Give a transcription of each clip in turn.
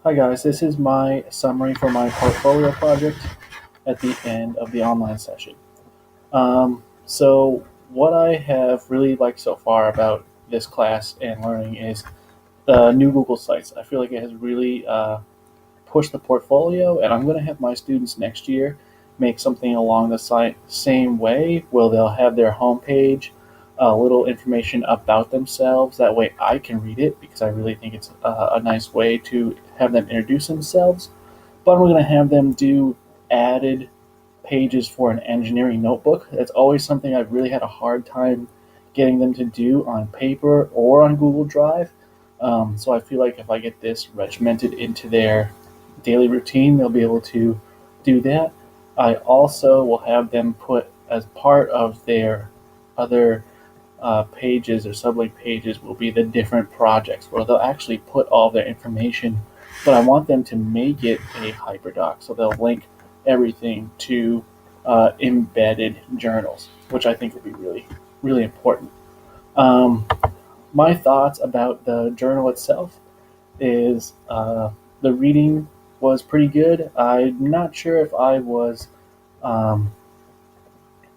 Hi guys, this is my summary for my portfolio project at the end of the online session. So what I have really liked so far about this class and learning is the new Google Sites. I feel like it has really pushed the portfolio, and I'm going to have my students next year make something along the same way, where they'll have their homepage, a little information about themselves. That way I can read it because I really think it's a nice way to have them introduce themselves. But we're going to have them do added pages for an engineering notebook. That's always something I've really had a hard time getting them to do on paper or on Google Drive. So I feel like if I get this regimented into their daily routine, they'll be able to do that. I also will have them put as part of their other pages or sublink pages will be the different projects where they'll actually put all their information, but I want them to make it a hyperdoc. So they'll link everything to embedded journals, which I think will be really, really important. Um, my thoughts about the journal itself is the reading was pretty good. I'm not sure if I was um,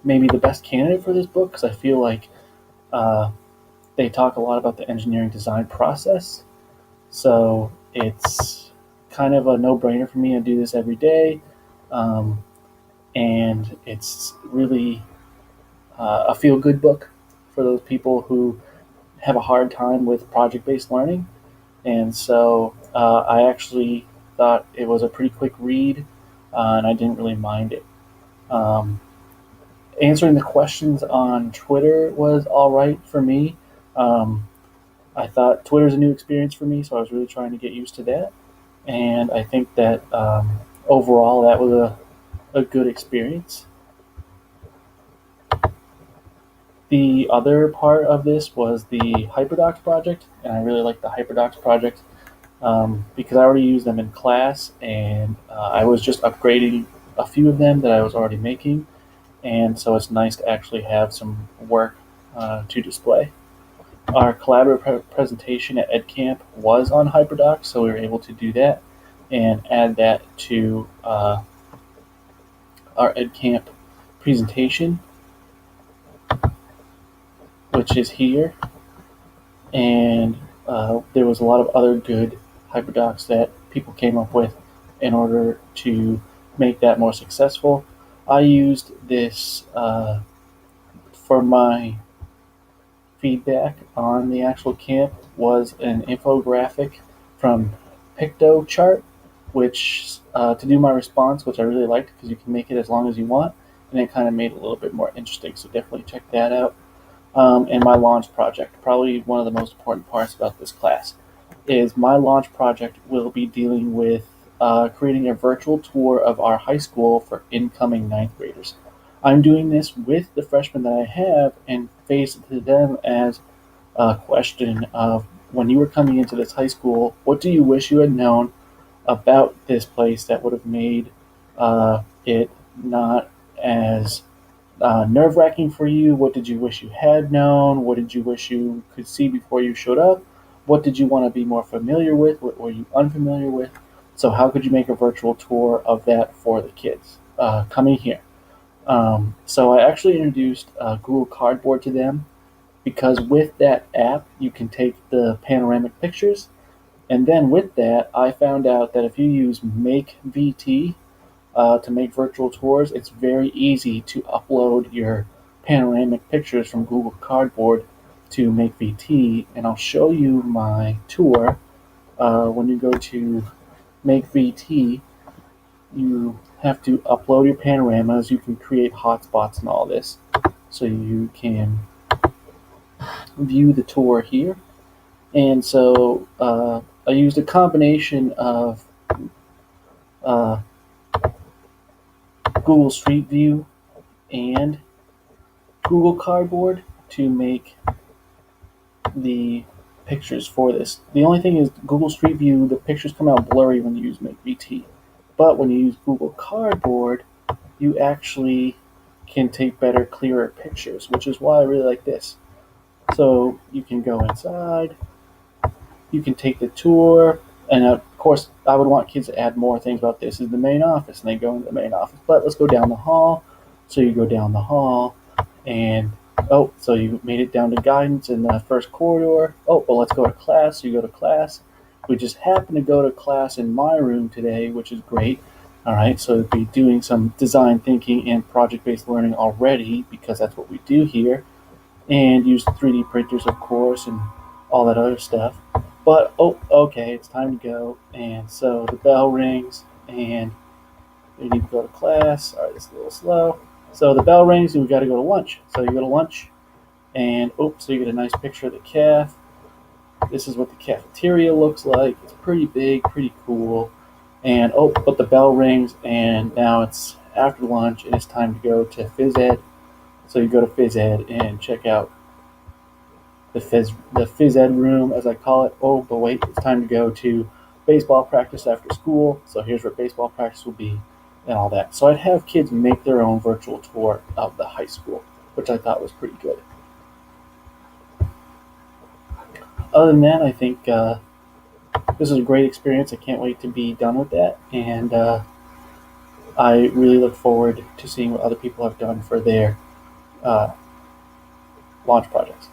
maybe the best candidate for this book because I feel like uh, they talk a lot about the engineering design process. So it's kind of a no brainer for me to do this every day. Um, and it's really a feel good book for those people who have a hard time with project based learning. And so I actually thought it was a pretty quick read, and I didn't really mind it. Um, Answering the questions on Twitter was all right for me. Um, I thought Twitter's a new experience for me, so I was really trying to get used to that. And I think that overall that was a good experience. The other part of this was the HyperDocs project, and I really like the HyperDocs project because I already use them in class, and I was just upgrading a few of them that I was already making, and so it's nice to actually have some work to display. Our collaborative presentation at EdCamp was on HyperDocs, so we were able to do that and add that to our EdCamp presentation, which is here. And there was a lot of other good HyperDocs that people came up with in order to make that more successful. I used this for my feedback on the actual camp was an infographic from PictoChart, which to do my response, which I really liked because you can make it as long as you want, and it kind of made it a little bit more interesting. So definitely check that out. And my launch project, probably one of the most important parts about this class, is my launch project will be dealing with creating a virtual tour of our high school for incoming ninth graders. I'm doing this with the freshmen that I have and face it to them as a question of when you were coming into this high school, what do you wish you had known about this place that would have made it not as nerve wracking for you? What did you wish you had known? What did you wish you could see before you showed up? What did you want to be more familiar with? What were you unfamiliar with? So, how could you make a virtual tour of that for the kids coming here? So, I actually introduced Google Cardboard to them because with that app, you can take the panoramic pictures. And then with that, I found out that if you use Make VT, to make virtual tours, it's very easy to upload your panoramic pictures from Google Cardboard to Make VT, and I'll show you my tour. When you go to Make VT, you have to upload your panoramas. You can create hotspots and all this, so you can view the tour here. And so I used a combination of uh, Google Street View and Google Cardboard to make the pictures for this. The only thing is Google Street View, the pictures come out blurry when you use MakeVT. But when you use Google Cardboard, you actually can take better, clearer pictures, which is why I really like this. So you can go inside, you can take the tour, and of course, I would want kids to add more things about this is the main office, and they go into the main office. But let's go down the hall. So you go down the hall, and oh, so you made it down to guidance in the first corridor. Oh, well, let's go to class. So you go to class. We just happen to go to class in my room today, which is great. All right, so we'll be doing some design thinking and project-based learning already because that's what we do here, and use 3D printers, of course, and all that other stuff. But oh, okay, it's time to go. And so the bell rings, and we need to go to class. All right, it's a little slow. So the bell rings, and we got to go to lunch. So you go to lunch, and oops, so you get a nice picture of the caf. This is what the cafeteria looks like. It's pretty big, pretty cool. And oh, but the bell rings, and now it's after lunch, and it's time to go to phys ed. So you go to phys ed and check out the phys ed room, as I call it. Oh, but wait, it's time to go to baseball practice after school. So here's where baseball practice will be, and all that. So I'd have kids make their own virtual tour of the high school, which I thought was pretty good. Other than that, I think this is a great experience. I can't wait to be done with that, and I really look forward to seeing what other people have done for their uh, launch projects.